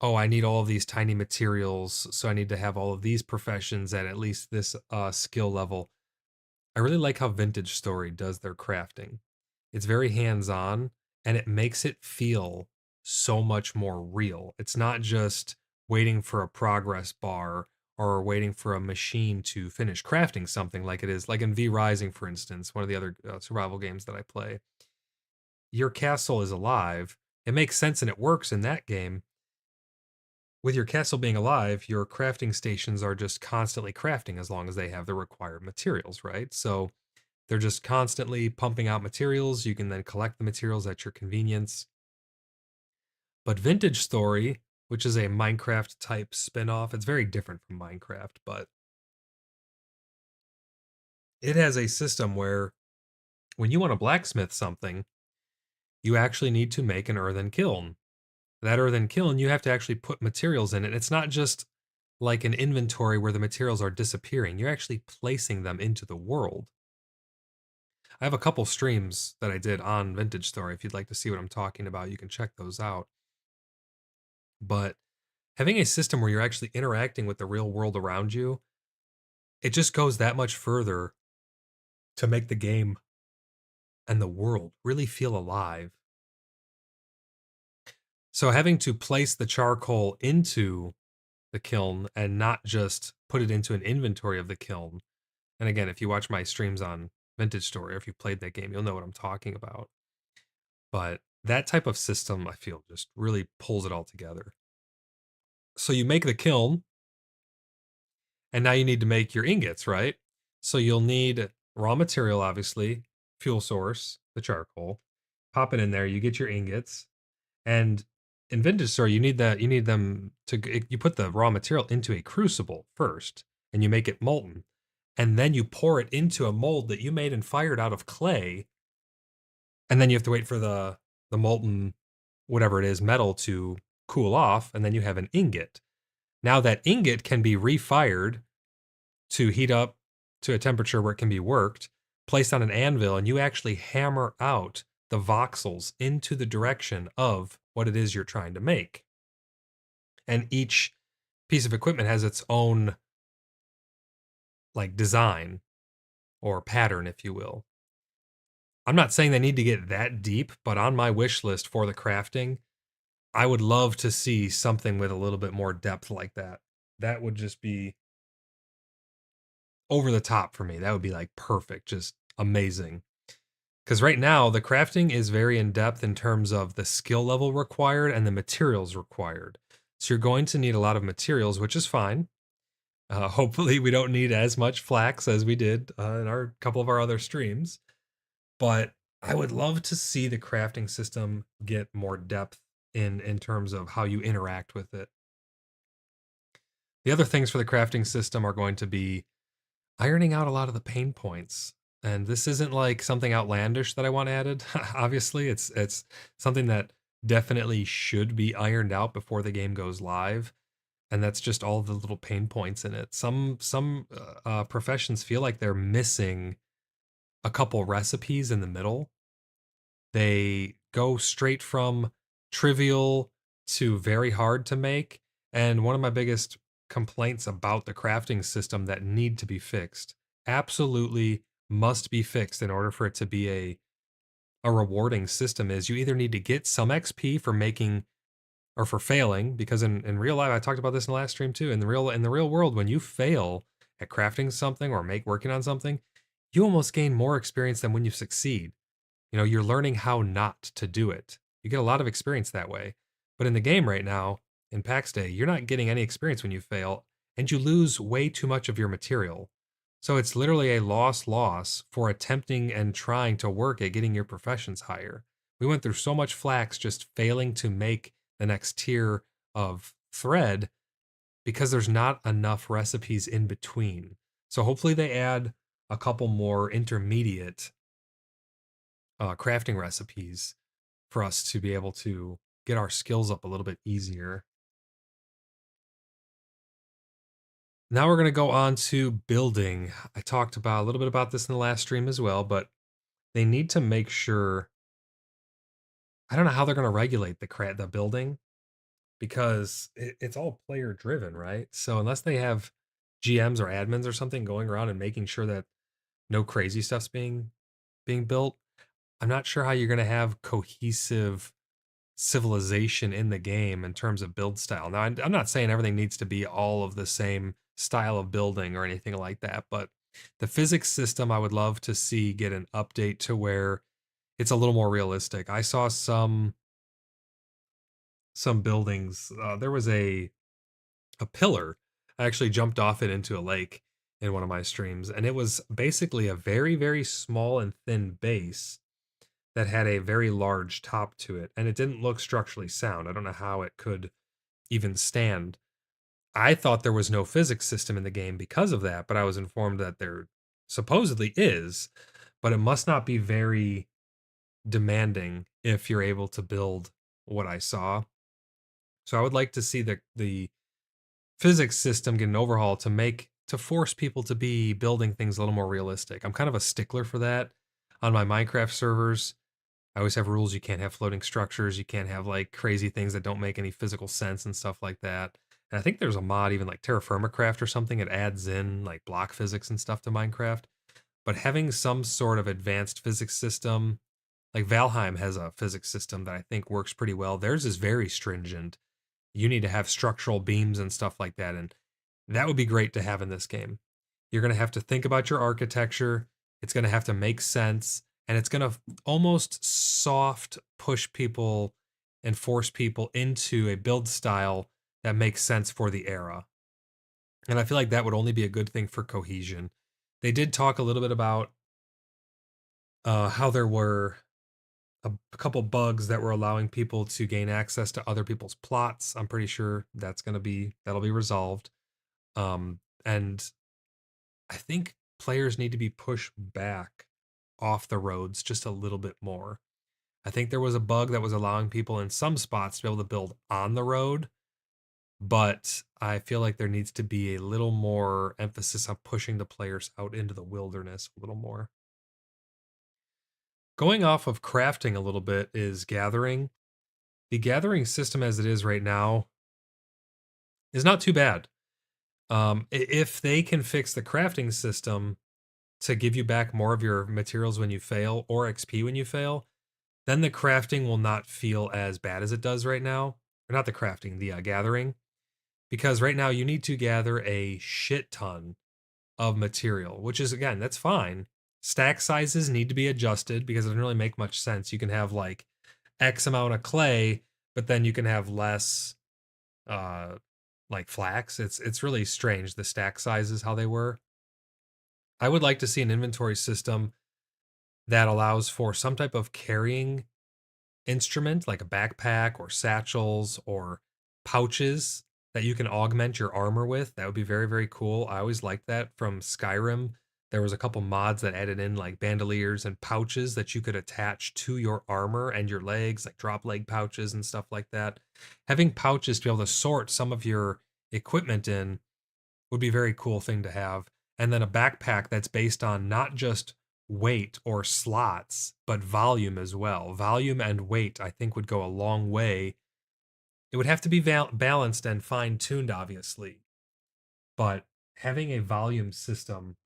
oh, I need all of these tiny materials, so I need to have all of these professions at least this skill level. I really like how Vintage Story does their crafting. It's very hands-on, and it makes it feel so much more real. It's not just waiting for a progress bar or waiting for a machine to finish crafting something like it is like in V Rising, for instance, one of the other survival games that I play. Your castle is alive. It makes sense and it works in that game. With your castle being alive, your crafting stations are just constantly crafting as long as they have the required materials, right? So they're just constantly pumping out materials. You can then collect the materials at your convenience. But Vintage Story, which is a Minecraft type spin-off, it's very different from Minecraft, but it has a system where when you want to blacksmith something, you actually need to make an earthen kiln. That earthen kiln, you have to actually put materials in it. It's not just like an inventory where the materials are disappearing. You're actually placing them into the world. I have a couple streams that I did on Vintage Story. If you'd like to see what I'm talking about, you can check those out. But having a system where you're actually interacting with the real world around you, it just goes that much further to make the game and the world really feel alive. So having to place the charcoal into the kiln and not just put it into an inventory of the kiln. And again, if you watch my streams on Vintage Story, or if you played that game, you'll know what I'm talking about. But that type of system, I feel, just really pulls it all together. So you make the kiln, and now you need to make your ingots, right? So you'll need raw material, obviously, fuel source, the charcoal. Pop it in there, you get your ingots. And in Vintage Story, you need them to, you put the raw material into a crucible first, and you make it molten. And then you pour it into a mold that you made and fired out of clay. And then you have to wait for the molten, whatever it is, metal to cool off, and then you have an ingot. Now that ingot can be refired to heat up to a temperature where it can be worked, placed on an anvil, and you actually hammer out the voxels into the direction of what it is you're trying to make. And each piece of equipment has its own like design or pattern, if you will. I'm not saying they need to get that deep, but on my wish list for the crafting, I would love to see something with a little bit more depth like that. That would just be over the top for me. That would be like perfect, just amazing. Because right now, the crafting is very in depth in terms of the skill level required and the materials required. So you're going to need a lot of materials, which is fine. Hopefully, we don't need as much flax as we did in our couple of our other streams. But I would love to see the crafting system get more depth in terms of how you interact with it. The other things for the crafting system are going to be ironing out a lot of the pain points. And this isn't like something outlandish that I want added. Obviously, it's something that definitely should be ironed out before the game goes live. And that's just all the little pain points in it. Some professions feel like they're missing a couple recipes in the middle. They go straight from trivial to very hard to make. And one of my biggest complaints about the crafting system that need to be fixed, absolutely must be fixed in order for it to be a rewarding system, is you either need to get some XP for making or for failing, because in real life, I talked about this in the last stream too. In the real world, when you fail at crafting something or working on something, you almost gain more experience than when you succeed. You're learning how not to do it. You get a lot of experience that way. But in the game right now, in PAX Day, you're not getting any experience when you fail, and you lose way too much of your material. So it's literally a loss for attempting and trying to work at getting your professions higher. We went through so much flax just failing to make the next tier of thread because there's not enough recipes in between. So hopefully they add a couple more intermediate crafting recipes for us to be able to get our skills up a little bit easier. Now we're going to go on to building. I talked about a little bit about this in the last stream as well, but they need to make sure. I don't know how they're going to regulate the building, because it's all player driven, right? So unless they have GMs or admins or something going around and making sure that no crazy stuff's being built, I'm not sure how you're going to have cohesive civilization in the game in terms of build style. Now, I'm not saying everything needs to be all of the same style of building or anything like that, but the physics system I would love to see get an update to where it's a little more realistic. I saw some buildings. There was a pillar. I actually jumped off it into a lake in one of my streams, and it was basically a very, very small and thin base that had a very large top to it, and it didn't look structurally sound. I don't know how it could even stand. I thought there was no physics system in the game because of that, but I was informed that there supposedly is, but it must not be very demanding if you're able to build what I saw. So I would like to see the physics system get an overhaul to force people to be building things a little more realistic. I'm kind of a stickler for that on my Minecraft servers. I always have rules. You can't have floating structures. You can't have like crazy things that don't make any physical sense and stuff like that. And I think there's a mod, even like Terraformacraft or something, it adds in like block physics and stuff to Minecraft. But having some sort of advanced physics system, like Valheim has a physics system that I think works pretty well. Theirs is very stringent. You need to have structural beams and stuff like that. And that would be great to have in this game. You're going to have to think about your architecture. It's going to have to make sense. And it's going to almost soft push people and force people into a build style that makes sense for the era. And I feel like that would only be a good thing for cohesion. They did talk a little bit about how there were a couple bugs that were allowing people to gain access to other people's plots. I'm pretty sure that'll be resolved. And I think players need to be pushed back off the roads just a little bit more. I think there was a bug that was allowing people in some spots to be able to build on the road, but I feel like there needs to be a little more emphasis on pushing the players out into the wilderness a little more. Going off of crafting a little bit is gathering. The gathering system as it is right now is not too bad. If they can fix the crafting system to give you back more of your materials when you fail or XP when you fail, then the crafting will not feel as bad as it does right now. Or not the crafting, the gathering. Because right now you need to gather a shit ton of material, which is, again, that's fine. Stack sizes need to be adjusted because it doesn't really make much sense. You can have like X amount of clay, but then you can have less like flax. It's really strange, the stack sizes, how they were. I would like to see an inventory system that allows for some type of carrying instrument, like a backpack or satchels or pouches that you can augment your armor with. That would be very, very cool. I always liked that from Skyrim. There was a couple mods that added in like bandoliers and pouches that you could attach to your armor and your legs, like drop leg pouches and stuff like that. Having pouches to be able to sort some of your equipment in would be a very cool thing to have. And then a backpack that's based on not just weight or slots, but volume as well. Volume and weight, I think, would go a long way. It would have to be balanced and fine tuned, obviously, but having a volume system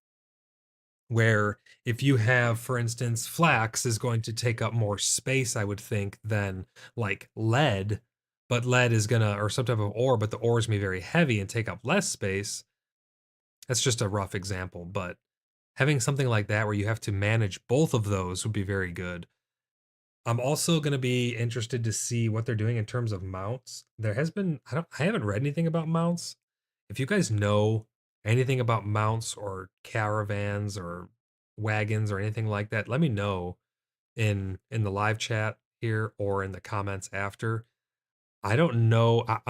where if you have, for instance, flax is going to take up more space, I would think, than like lead, but lead is gonna, or some type of ore, but the ore is gonna be very heavy and take up less space. That's just a rough example, but having something like that where you have to manage both of those would be very good. I'm also going to be interested to see what they're doing in terms of mounts. There has been I haven't read anything about mounts. If you guys know anything about mounts or caravans or wagons or anything like that, let me know in the live chat here or in the comments after. I don't know. I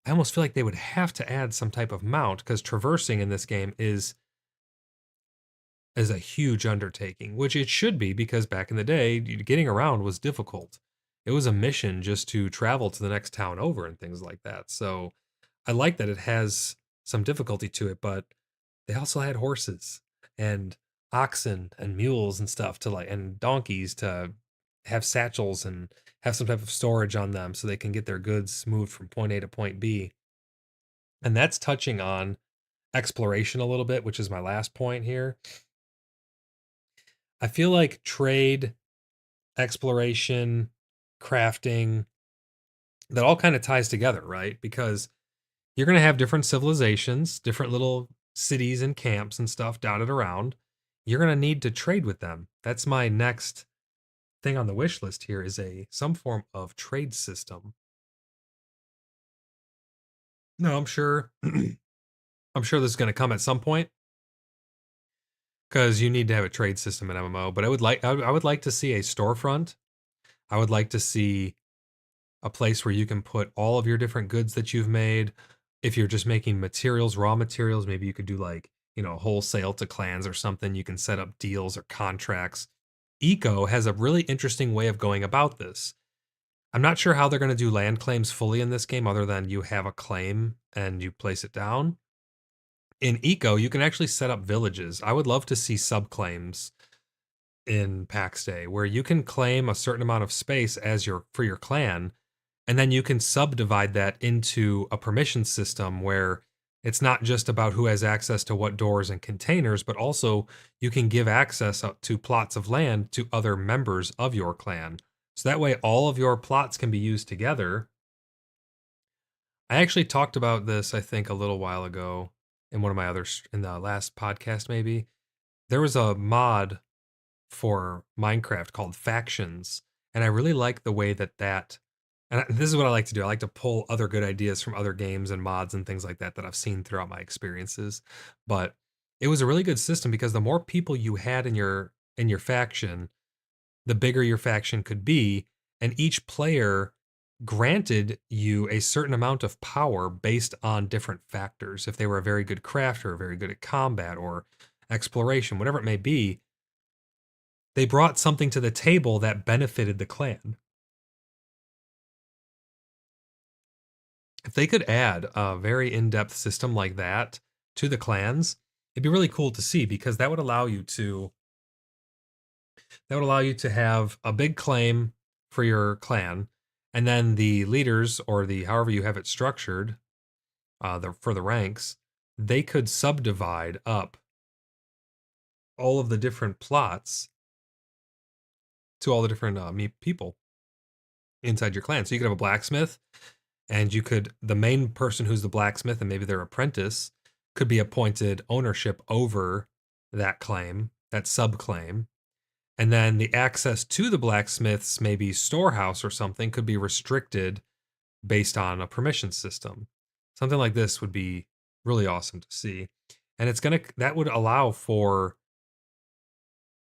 almost feel like they would have to add some type of mount because traversing in this game is a huge undertaking, which it should be because back in the day, getting around was difficult. It was a mission just to travel to the next town over and things like that. So I like that it has some difficulty to it, but they also had horses and oxen and mules and stuff to like, and donkeys to have satchels and have some type of storage on them so they can get their goods moved from point A to point B. And that's touching on exploration a little bit, which is my last point here. I feel like trade, exploration, crafting, that all kind of ties together, right? Because you're going to have different civilizations, different little cities and camps and stuff dotted around. You're going to need to trade with them. That's my next thing on the wish list here is some form of trade system. No, I'm sure I'm sure this is going to come at some point because you need to have a trade system in MMO, but I would like to see a storefront. I would like to see a place where you can put all of your different goods that you've made. If you're just making materials, raw materials, maybe you could do like, wholesale to clans or something. You can set up deals or contracts. Eco has a really interesting way of going about this. I'm not sure how they're going to do land claims fully in this game other than you have a claim and you place it down. In Eco, you can actually set up villages. I would love to see subclaims in PAX Day where you can claim a certain amount of space as for your clan, and then you can subdivide that into a permission system where it's not just about who has access to what doors and containers, but also you can give access to plots of land to other members of your clan. So that way all of your plots can be used together. I actually talked about this, I think, a little while ago in one of my others, in the last podcast, maybe. There was a mod for Minecraft called Factions, and I really like the way this is what I like to do. I like to pull other good ideas from other games and mods and things like that that I've seen throughout my experiences. But it was a really good system because the more people you had in your faction, the bigger your faction could be, and each player granted you a certain amount of power based on different factors. If they were a very good crafter, very good at combat or exploration, whatever it may be, they brought something to the table that benefited the clan. If they could add a very in-depth system like that to the clans, it'd be really cool to see because that would allow you to have a big claim for your clan, and then the leaders or the however you have it structured, for the ranks, they could subdivide up all of the different plots to all the different people inside your clan. So you could have a blacksmith, and the main person who's the blacksmith and maybe their apprentice could be appointed ownership over that claim, that subclaim. And then the access to the blacksmith's maybe storehouse or something could be restricted based on a permission system. Something like this would be really awesome to see. And that would allow for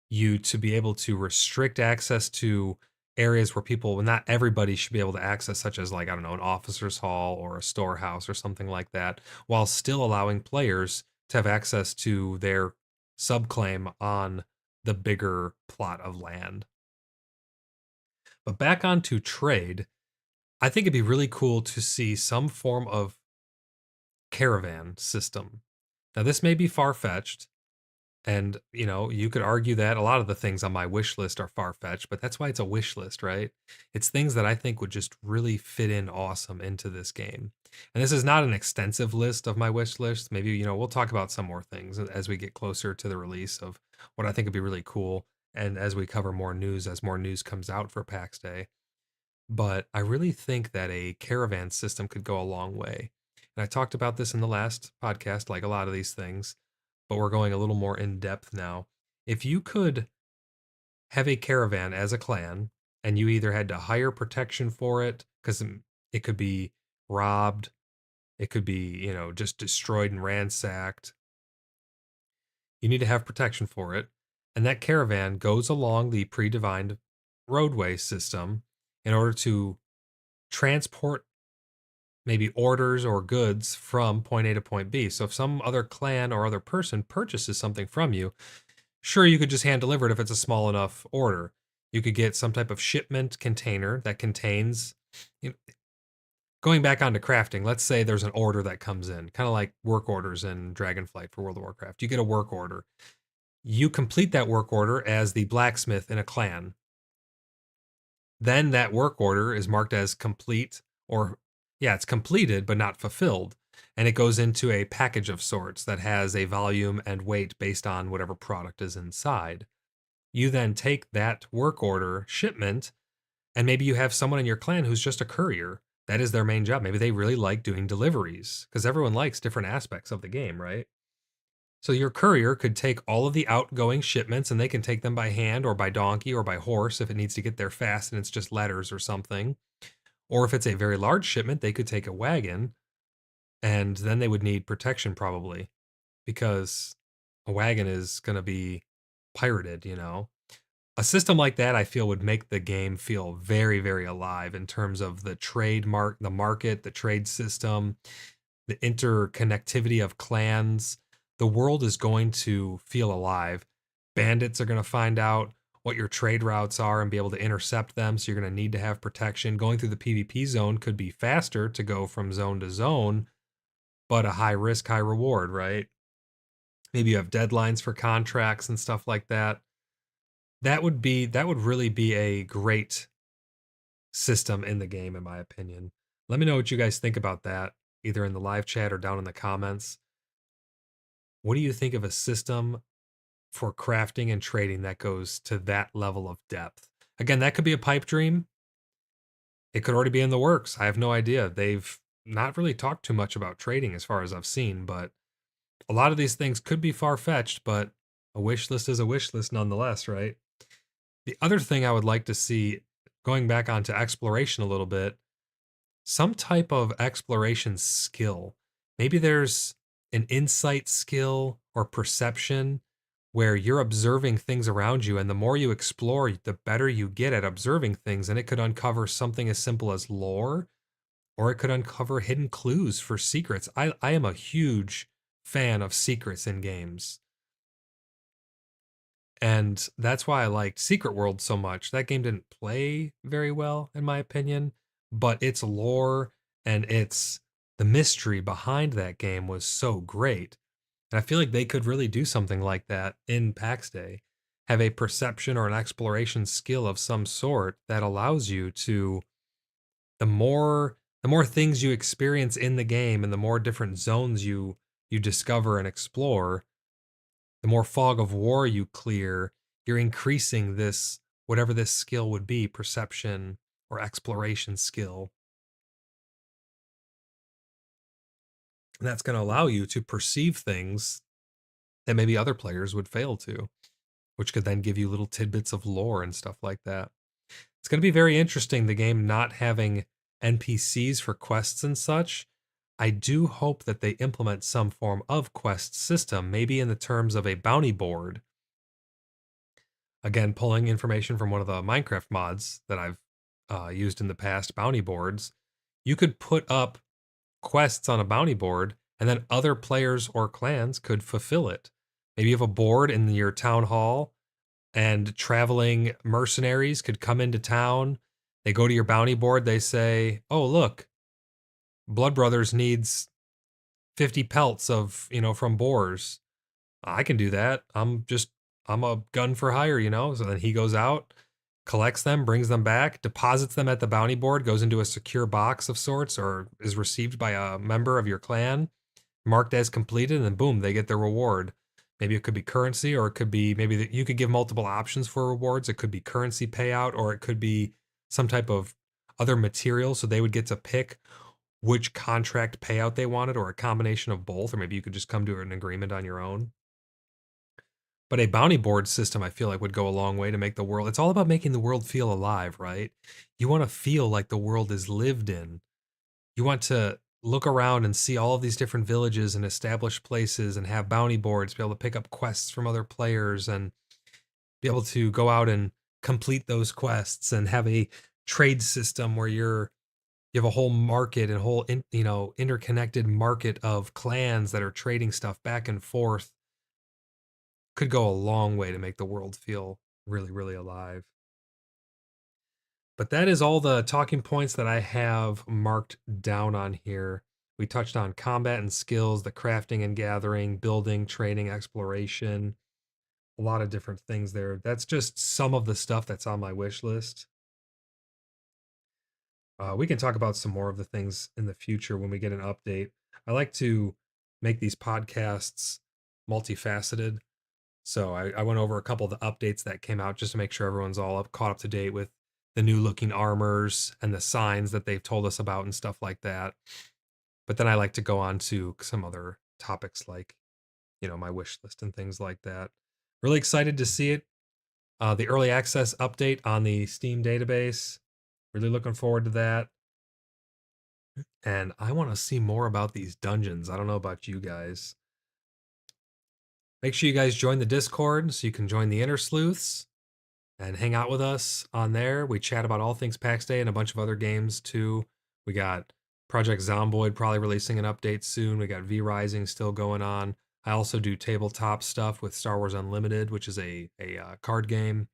you to be able to restrict access to areas where people, not everybody should be able to access, such as like, I don't know, an officer's hall or a storehouse or something like that, while still allowing players to have access to their subclaim on the bigger plot of land. But back onto trade, I think it'd be really cool to see some form of caravan system. Now, this may be far-fetched, and, you know, you could argue that a lot of the things on my wish list are far-fetched, but that's why it's a wish list, right? It's things that I think would just really fit in awesome into this game. And this is not an extensive list of my wish list. Maybe, you know, we'll talk about some more things as we get closer to the release of what I think would be really cool, and as we cover more news, as more news comes out for PAX Day. But I really think that a caravan system could go a long way. And I talked about this in the last podcast, like a lot of these things, but we're going a little more in depth now. If you could have a caravan as a clan, and you either had to hire protection for it, because it could be robbed, it could be, you know, just destroyed and ransacked. You need to have protection for it. And that caravan goes along the predefined roadway system in order to transport maybe orders or goods from point A to point B. So if some other clan or other person purchases something from you, sure, you could just hand deliver it if it's a small enough order. You could get some type of shipment container that contains, you know, going back onto crafting, let's say there's an order that comes in, kind of like work orders in Dragonflight for World of Warcraft. You get a work order. You complete that work order as the blacksmith in a clan. Then that work order is marked as complete, or yeah, it's completed but not fulfilled. And it goes into a package of sorts that has a volume and weight based on whatever product is inside. You then take that work order shipment, and maybe you have someone in your clan who's just a courier. That is their main job. Maybe they really like doing deliveries, because everyone likes different aspects of the game, right? So your courier could take all of the outgoing shipments, and they can take them by hand or by donkey or by horse if it needs to get there fast and it's just letters or something. Or if it's a very large shipment, they could take a wagon, and then they would need protection probably, because a wagon is going to be pirated, you know? A system like that, I feel, would make the game feel very, very alive in terms of the the market, the trade system, the interconnectivity of clans. The world is going to feel alive. Bandits are going to find out what your trade routes are and be able to intercept them, so you're going to need to have protection. Going through the PvP zone could be faster to go from zone to zone, but a high risk, high reward, right? Maybe you have deadlines for contracts and stuff like that. That would really be a great system in the game, in my opinion. Let me know what you guys think about that, either in the live chat or down in the comments. What do you think of a system for crafting and trading that goes to that level of depth? Again, that could be a pipe dream. It could already be in the works. I have no idea. They've not really talked too much about trading as far as I've seen, but a lot of these things could be far-fetched, but a wish list is a wish list nonetheless, right? The other thing I would like to see, going back onto exploration a little bit, some type of exploration skill. Maybe there's an insight skill or perception where you're observing things around you, and the more you explore, the better you get at observing things, and it could uncover something as simple as lore, or it could uncover hidden clues for secrets. I am a huge fan of secrets in games. And that's why I liked Secret World so much. That game didn't play very well, in my opinion, but its lore and the mystery behind that game was so great. And I feel like they could really do something like that in PAX Day. Have a perception or an exploration skill of some sort that allows you to, the more things you experience in the game and the more different zones you discover and explore, the more fog of war you clear, you're increasing this, whatever this skill would be, perception or exploration skill. And that's going to allow you to perceive things that maybe other players would fail to, which could then give you little tidbits of lore and stuff like that. It's going to be very interesting, the game not having NPCs for quests and such. I do hope that they implement some form of quest system, maybe in the terms of a bounty board. Again, pulling information from one of the Minecraft mods that I've used in the past, bounty boards, you could put up quests on a bounty board, and then other players or clans could fulfill it. Maybe you have a board in your town hall, and traveling mercenaries could come into town. They go to your bounty board. They say, "Oh, look, Blood Brothers needs 50 pelts of, from boars. I can do that. I'm a gun for hire, So then he goes out, collects them, brings them back, deposits them at the bounty board, goes into a secure box of sorts, or is received by a member of your clan, marked as completed, and then boom, they get their reward. Maybe it could be currency, or it could be maybe that you could give multiple options for rewards. It could be currency payout, or it could be some type of other material. So they would get to pick which contract payout they wanted, or a combination of both, or maybe you could just come to an agreement on your own. But a bounty board system, I feel like, would go a long way to make the world. It's all about making the world feel alive, right? You want to feel like the world is lived in. You want to look around and see all of these different villages and established places and have bounty boards, be able to pick up quests from other players and be able to go out and complete those quests and have a trade system where you have a whole market and whole interconnected market of clans that are trading stuff back and forth. Could go a long way to make the world feel really, really alive. But that is all the talking points that I have marked down on here. We touched on combat and skills, the crafting and gathering, building, training, exploration, a lot of different things there. That's just some of the stuff that's on my wish list. We can talk about some more of the things in the future when we get an update. I like to make these podcasts multifaceted. So I went over a couple of the updates that came out just to make sure everyone's all caught up to date with the new looking armors and the signs that they've told us about and stuff like that. But then I like to go on to some other topics like, my wish list and things like that. Really excited to see it. The early access update on the Steam database. Really looking forward to that. And I want to see more about these dungeons. I don't know about you guys. Make sure you guys join the Discord so you can join the Inner Sleuths and hang out with us on there. We chat about all things PAX Day and a bunch of other games too. We got Project Zomboid probably releasing an update soon. We got V Rising still going on. I also do tabletop stuff with Star Wars Unlimited, which is a card game.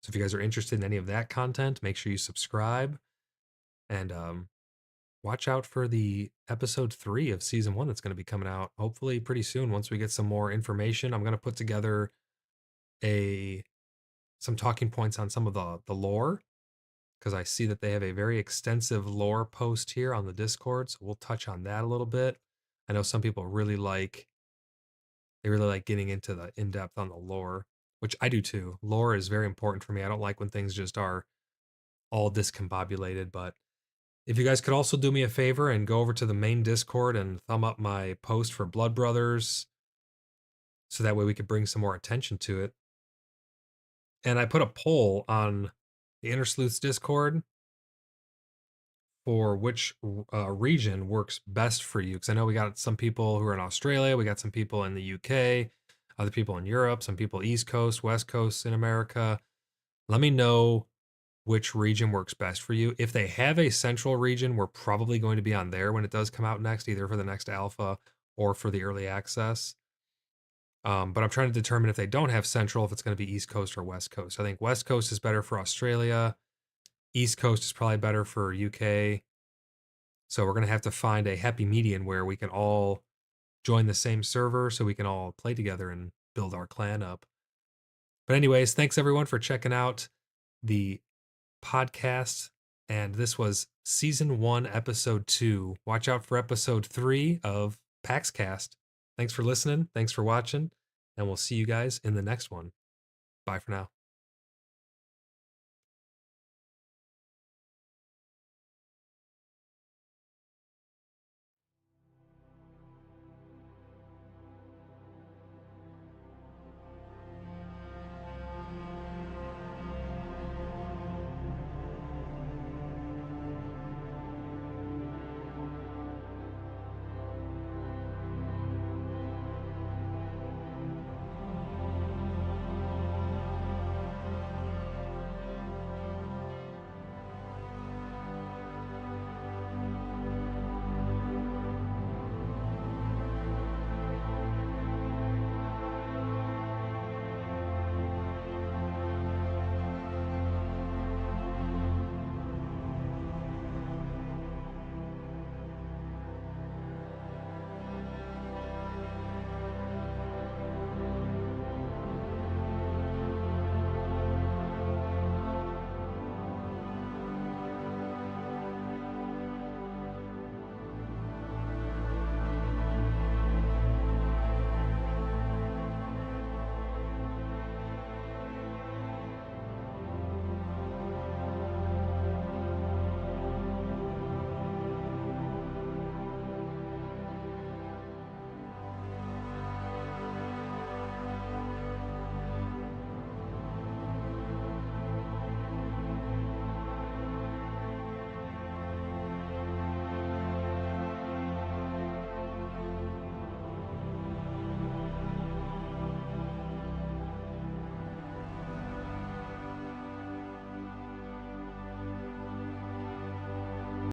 So if you guys are interested in any of that content, make sure you subscribe and watch out for the episode 3 of season 1 that's going to be coming out hopefully pretty soon. Once we get some more information, I'm going to put together some talking points on some of the lore, because I see that they have a very extensive lore post here on the Discord, so we'll touch on that a little bit. I know some people really like getting into the in-depth on the lore, which I do too. Lore is very important for me. I don't like when things just are all discombobulated, but if you guys could also do me a favor and go over to the main Discord and thumb up my post for Blood Brothers, so that way we could bring some more attention to it. And I put a poll on the Inner Sleuths Discord for which region works best for you. Because I know we got some people who are in Australia, we got some people in the UK, other people in Europe, some people East Coast, West Coast in America. Let me know which region works best for you. If they have a central region, we're probably going to be on there when it does come out next, either for the next alpha or for the early access. But I'm trying to determine if they don't have central, if it's going to be East Coast or West Coast. I think West Coast is better for Australia. East Coast is probably better for UK. So we're going to have to find a happy median where we can all join the same server so we can all play together and build our clan up. But anyways, thanks everyone for checking out the podcast. And this was season 1, episode 2. Watch out for episode 3 of PaxCast. Thanks for listening. Thanks for watching. And we'll see you guys in the next one. Bye for now.